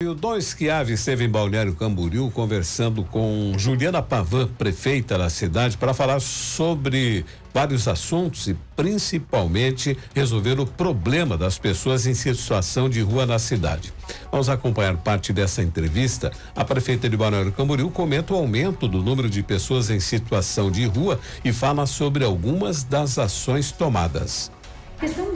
O Dom Schiavi esteve em Balneário Camboriú conversando com Juliana Pavan, prefeita da cidade, para falar sobre vários assuntos e principalmente resolver o problema das pessoas em situação de rua na cidade. Vamos acompanhar parte dessa entrevista. A prefeita de Balneário Camboriú comenta o aumento do número de pessoas em situação de rua e fala sobre algumas das ações tomadas. A questão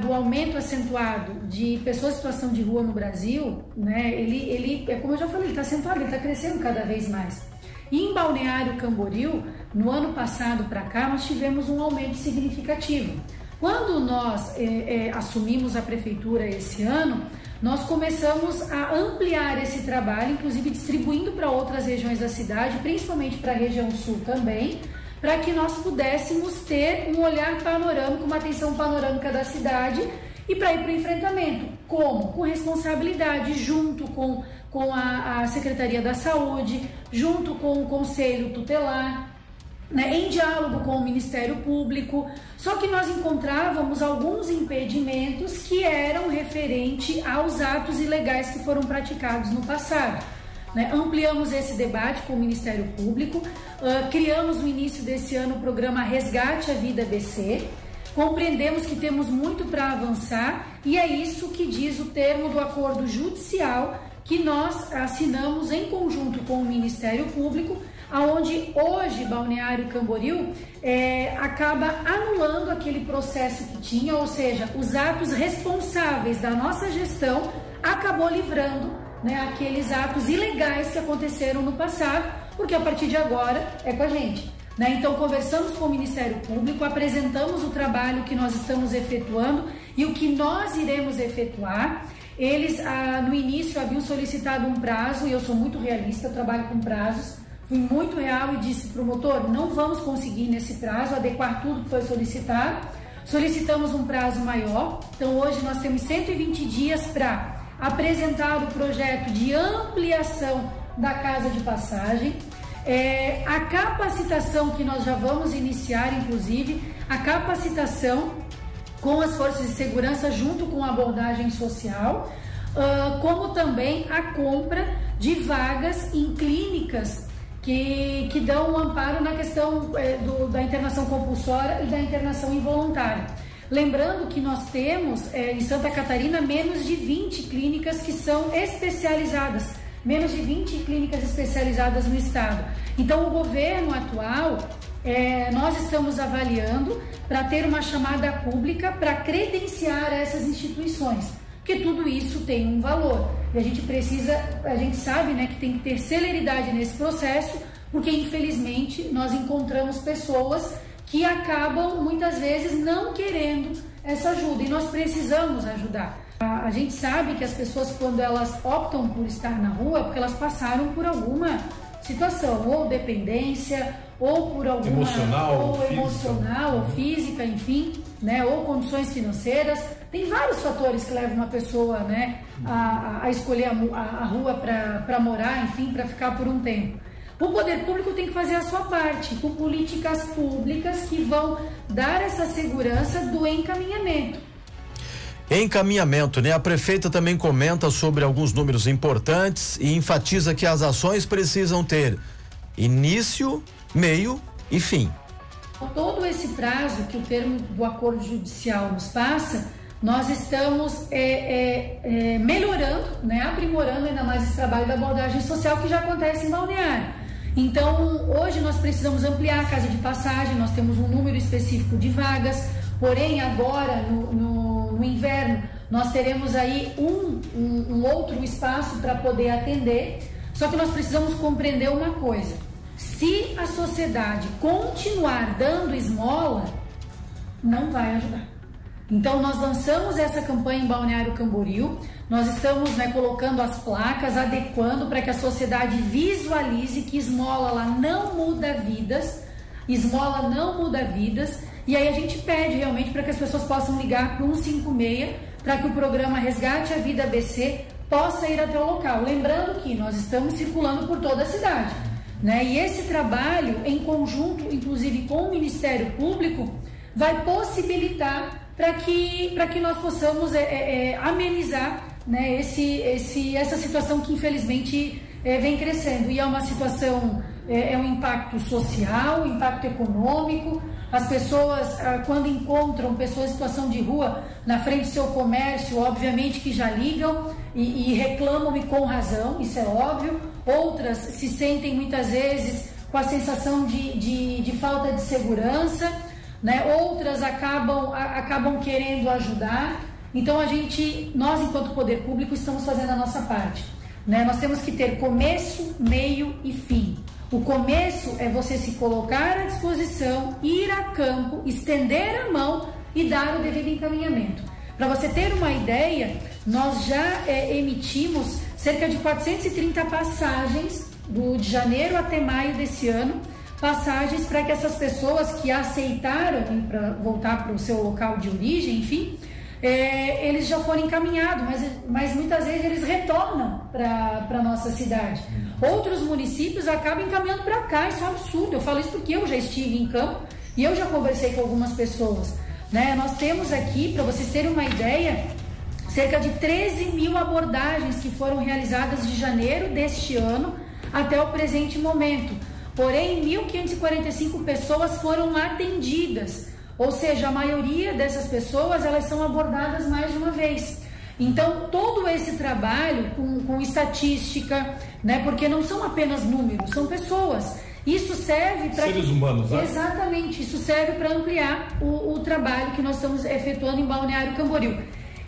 do aumento acentuado de pessoas em situação de rua no Brasil, né, ele é como eu já falei, ele está acentuado, ele está crescendo cada vez mais. E em Balneário Camboriú, no ano passado para cá, nós tivemos um aumento significativo. Quando nós assumimos a prefeitura esse ano, nós começamos a ampliar esse trabalho, inclusive distribuindo para outras regiões da cidade, principalmente para a região sul também, para que nós pudéssemos ter um olhar panorâmico, uma atenção panorâmica da cidade e para ir para o enfrentamento. Como? Com responsabilidade, junto com a Secretaria da Saúde, junto com o Conselho Tutelar, né, em diálogo com o Ministério Público. Só que nós encontrávamos alguns impedimentos que eram referentes aos atos ilegais que foram praticados no passado. Né? Ampliamos esse debate com o Ministério Público, criamos no início desse ano o programa Resgate a Vida BC, compreendemos que temos muito para avançar e é isso que diz o termo do acordo judicial que nós assinamos em conjunto com o Ministério Público, aonde hoje Balneário Camboriú acaba anulando aquele processo que tinha, ou seja, os atos responsáveis da nossa gestão acabou livrando, né, aqueles atos ilegais que aconteceram no passado, porque a partir de agora é com a gente. Né? Então, conversamos com o Ministério Público, apresentamos o trabalho que nós estamos efetuando e o que nós iremos efetuar. Eles, no início, haviam solicitado um prazo, e eu sou muito realista, eu trabalho com prazos, fui muito real e disse para o promotor, não vamos conseguir nesse prazo adequar tudo que foi solicitado. Solicitamos um prazo maior, então hoje nós temos 120 dias para apresentar o projeto de ampliação da casa de passagem, a capacitação que nós já vamos iniciar, inclusive, a capacitação com as forças de segurança junto com a abordagem social, como também a compra de vagas em clínicas que dão um amparo na questão da internação compulsória e da internação involuntária. Lembrando que nós temos em Santa Catarina menos de 20 clínicas que são especializadas, menos de 20 clínicas especializadas no estado. Então o governo atual, nós estamos avaliando para ter uma chamada pública para credenciar essas instituições, porque tudo isso tem um valor e a gente sabe, né, que tem que ter celeridade nesse processo, porque infelizmente nós encontramos pessoas que acabam muitas vezes não querendo essa ajuda e nós precisamos ajudar. A gente sabe que as pessoas, quando elas optam por estar na rua, é porque elas passaram por alguma situação, ou dependência, ou por alguma emocional ou física, enfim, né, ou condições financeiras. Tem vários fatores que levam uma pessoa, né, a escolher a rua para morar, enfim, para ficar por um tempo. O poder público tem que fazer a sua parte, com políticas públicas que vão dar essa segurança do encaminhamento. Encaminhamento, né? A prefeita também comenta sobre alguns números importantes e enfatiza que as ações precisam ter início, meio e fim. Todo esse prazo que o termo do acordo judicial nos passa, nós estamos melhorando, né? Aprimorando ainda mais esse trabalho da abordagem social que já acontece em Balneário. Então, hoje nós precisamos ampliar a casa de passagem, nós temos um número específico de vagas, porém agora no inverno nós teremos aí um outro espaço para poder atender, só que nós precisamos compreender uma coisa, se a sociedade continuar dando esmola, não vai ajudar. Então nós lançamos essa campanha em Balneário Camboriú, nós estamos, né, colocando as placas, adequando para que a sociedade visualize que esmola lá não muda vidas, esmola não muda vidas, e aí a gente pede realmente para que as pessoas possam ligar para o 156 para que o programa Resgate a Vida BC possa ir até o local. Lembrando que nós estamos circulando por toda a cidade, né? E esse trabalho, em conjunto, inclusive com o Ministério Público, vai possibilitar para que nós possamos amenizar né, essa situação que infelizmente vem crescendo, e é uma situação, é um impacto social, impacto econômico. As pessoas, quando encontram pessoas em situação de rua na frente do seu comércio, obviamente que já ligam e reclamam, e com razão, isso é óbvio. Outras se sentem muitas vezes com a sensação de falta de segurança, né? Outras acabam querendo ajudar. Então nós enquanto poder público estamos fazendo a nossa parte, né? Nós temos que ter começo, meio e fim. O começo é você se colocar à disposição, ir a campo, estender a mão e dar o devido encaminhamento. Para você ter uma ideia, nós já emitimos cerca de 430 passagens de janeiro até maio desse ano, passagens para que essas pessoas que aceitaram para voltar para o seu local de origem, enfim, eles já foram encaminhados, mas muitas vezes eles retornam para a nossa cidade. Outros municípios acabam encaminhando para cá, isso é um absurdo. Eu falo isso porque eu já estive em campo e eu já conversei com algumas pessoas, né? Nós temos aqui, para vocês terem uma ideia, cerca de 13 mil abordagens que foram realizadas de janeiro deste ano até o presente momento. Porém, 1.545 pessoas foram atendidas. Ou seja, a maioria dessas pessoas, elas são abordadas mais de uma vez. Então, todo esse trabalho com estatística, né, porque não são apenas números, são pessoas. Isso serve para... Seres humanos, né? Exatamente, isso serve para ampliar o trabalho que nós estamos efetuando em Balneário Camboriú.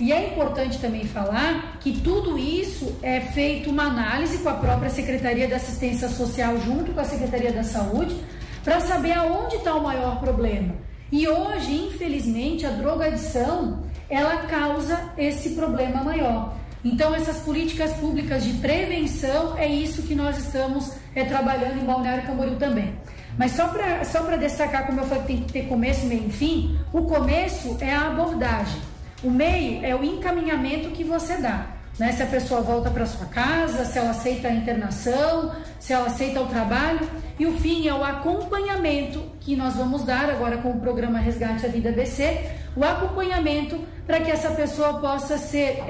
E é importante também falar que tudo isso é feito uma análise com a própria Secretaria da Assistência Social junto com a Secretaria da Saúde, para saber aonde está o maior problema. E hoje, infelizmente, a drogadição, ela causa esse problema maior. Então, essas políticas públicas de prevenção, é isso que nós estamos trabalhando em Balneário Camboriú também. Mas só para destacar, como eu falei, tem que ter começo, meio e fim. O começo é a abordagem. O meio é o encaminhamento que você dá, né? Se a pessoa volta para sua casa, se ela aceita a internação, se ela aceita o trabalho. E o fim é o acompanhamento que nós vamos dar agora com o programa Resgate à Vida ABC, o acompanhamento para que essa pessoa possa ser,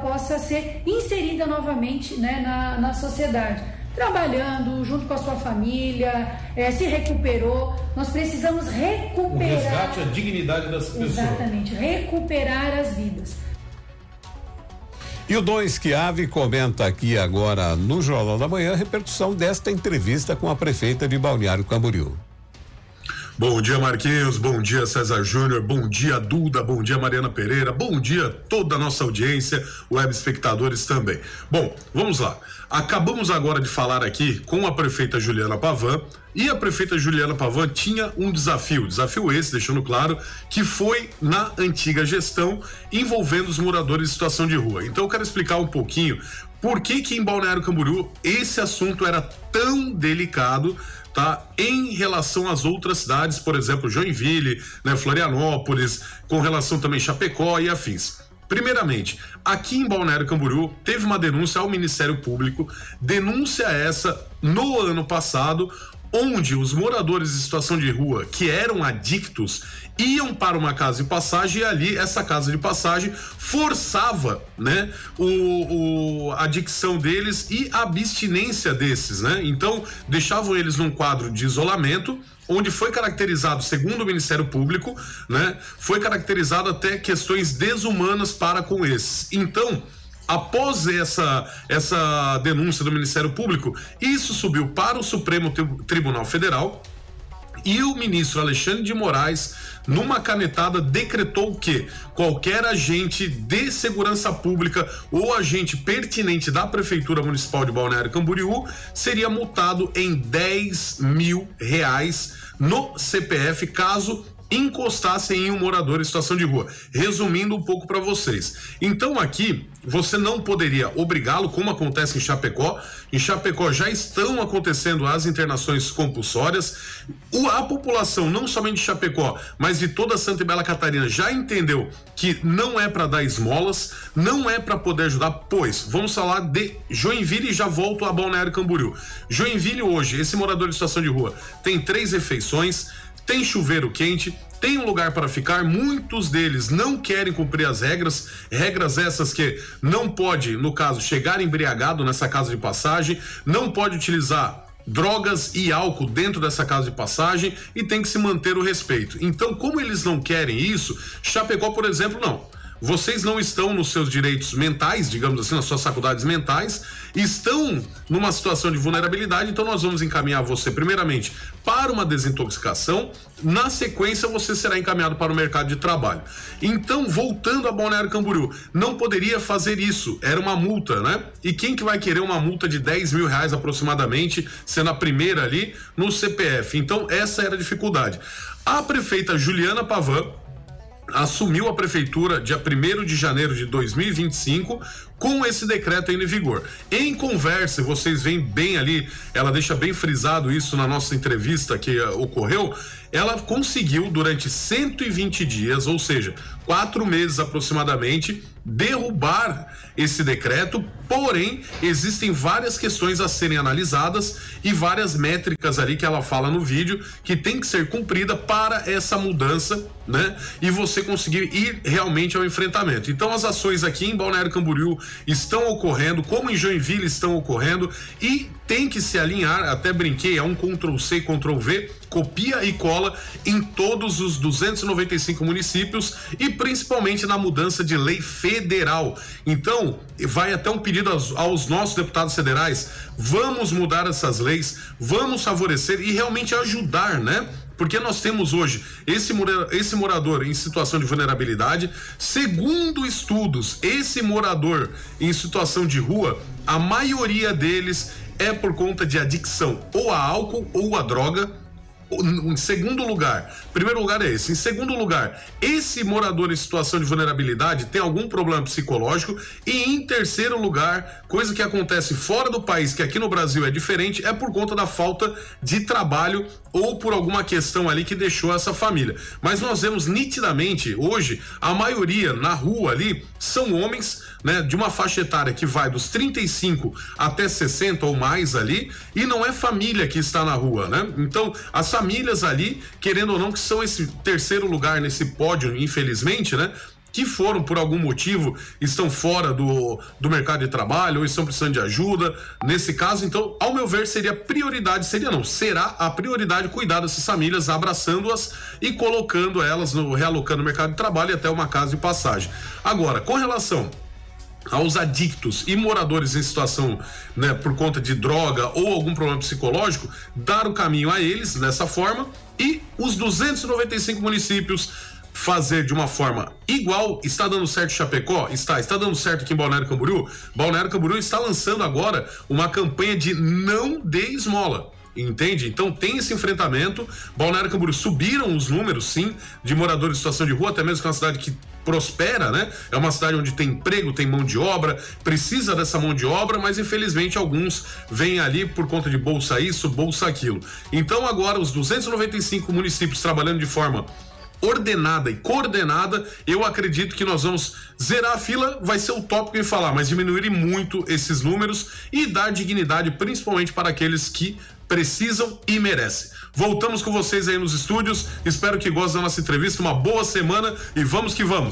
possa ser inserida novamente, né, na sociedade, trabalhando junto com a sua família, se recuperou. Nós precisamos recuperar. O resgate à dignidade das pessoas. Exatamente, recuperar as vidas. E o Dom Schiavi comenta aqui agora no Jornal da Manhã a repercussão desta entrevista com a prefeita de Balneário Camboriú. Bom dia, Marquinhos, bom dia, César Júnior, bom dia, Duda, bom dia, Mariana Pereira, bom dia toda a nossa audiência, web espectadores também. Bom, vamos lá. Acabamos agora de falar aqui com a prefeita Juliana Pavan, e a prefeita Juliana Pavan tinha um desafio esse, deixando claro, que foi na antiga gestão envolvendo os moradores em situação de rua. Então eu quero explicar um pouquinho por que em Balneário Camboriú esse assunto era tão delicado, tá? Em relação às outras cidades, por exemplo, Joinville, né, Florianópolis, com relação também Chapecó e afins. Primeiramente, aqui em Balneário Camboriú teve uma denúncia ao Ministério Público, denúncia essa no ano passado, onde os moradores em situação de rua que eram adictos iam para uma casa de passagem e ali essa casa de passagem forçava, né, a adicção deles e a abstinência desses, né? Então deixavam eles num quadro de isolamento, onde foi caracterizado, segundo o Ministério Público, né, foi caracterizado até questões desumanas para com esses. Então, após essa denúncia do Ministério Público, isso subiu para o Supremo Tribunal Federal e o ministro Alexandre de Moraes, numa canetada, decretou que qualquer agente de segurança pública ou agente pertinente da Prefeitura Municipal de Balneário Camboriú seria multado em R$10 mil no CPF caso encostassem em um morador em situação de rua. Resumindo um pouco para vocês. Então aqui você não poderia obrigá-lo, como acontece em Chapecó. Em Chapecó já estão acontecendo as internações compulsórias. A população, não somente de Chapecó, mas de toda Santa e Bela Catarina, já entendeu que não é para dar esmolas, não é para poder ajudar, pois vamos falar de Joinville e já volto a Balneário Camboriú. Joinville hoje, esse morador em situação de rua tem 3 refeições, tem chuveiro quente, tem um lugar para ficar. Muitos deles não querem cumprir as regras essas que não pode, no caso, chegar embriagado nessa casa de passagem, não pode utilizar drogas e álcool dentro dessa casa de passagem e tem que se manter o respeito. Então, como eles não querem isso, Chapecó, por exemplo, não. Vocês não estão nos seus direitos mentais, digamos assim, nas suas faculdades mentais, estão numa situação de vulnerabilidade, então nós vamos encaminhar você primeiramente para uma desintoxicação, na sequência você será encaminhado para o mercado de trabalho. Então, voltando a Balneário Camboriú, não poderia fazer isso, era uma multa, né? E quem que vai querer uma multa de R$10 mil aproximadamente, sendo a primeira ali no CPF? Então, essa era a dificuldade. A prefeita Juliana Pavan assumiu a prefeitura dia 1º de janeiro de 2025 com esse decreto ainda em vigor. Em conversa, vocês veem bem ali, ela deixa bem frisado isso na nossa entrevista que ocorreu, ela conseguiu durante 120 dias, ou seja, 4 meses aproximadamente, derrubar esse decreto, porém existem várias questões a serem analisadas e várias métricas ali que ela fala no vídeo que tem que ser cumprida para essa mudança, né? E você conseguir ir realmente ao enfrentamento. Então as ações aqui em Balneário Camboriú estão ocorrendo, como em Joinville estão ocorrendo, e tem que se alinhar, até brinquei, é um Ctrl+C, Ctrl+V, copia e cola em todos os 295 municípios e principalmente na mudança de lei federal. Então, vai até um pedido aos nossos deputados federais, vamos mudar essas leis, vamos favorecer e realmente ajudar, né? Porque nós temos hoje esse morador em situação de vulnerabilidade. Segundo estudos, esse morador em situação de rua, a maioria deles é por conta de adicção ou a álcool ou a droga. Em segundo lugar, primeiro lugar é esse. Em segundo lugar, esse morador em situação de vulnerabilidade tem algum problema psicológico. E em terceiro lugar, coisa que acontece fora do país, que aqui no Brasil é diferente, é por conta da falta de trabalho ou por alguma questão ali que deixou essa família. Mas nós vemos nitidamente hoje, a maioria na rua ali são homens, né, de uma faixa etária que vai dos 35 até 60 ou mais ali, e não é família que está na rua, né? Então, as famílias ali, querendo ou não, que são esse terceiro lugar nesse pódio, infelizmente, né? Que foram, por algum motivo, estão fora do mercado de trabalho ou estão precisando de ajuda. Nesse caso, então, ao meu ver, será a prioridade cuidar dessas famílias, abraçando-as e colocando elas, realocando no mercado de trabalho e até uma casa de passagem. Agora, com relação aos adictos e moradores em situação, né, por conta de droga ou algum problema psicológico, dar o caminho a eles dessa forma e os 295 municípios fazer de uma forma igual. Está dando certo em Chapecó? Está dando certo aqui em Balneário Camboriú? Balneário Camboriú está lançando agora uma campanha de não dê esmola. Entende? Então tem esse enfrentamento. Balneário Camboriú subiram os números, sim, de moradores em situação de rua, até mesmo que é uma cidade que prospera, né? É uma cidade onde tem emprego, tem mão de obra, precisa dessa mão de obra, mas infelizmente alguns vêm ali por conta de bolsa isso, bolsa aquilo. Então agora os 295 municípios trabalhando de forma ordenada e coordenada, eu acredito que nós vamos zerar a fila, vai ser o tópico em falar, mas diminuir muito esses números e dar dignidade principalmente para aqueles que precisam e merecem. Voltamos com vocês aí nos estúdios, espero que gostem da nossa entrevista, uma boa semana e vamos que vamos.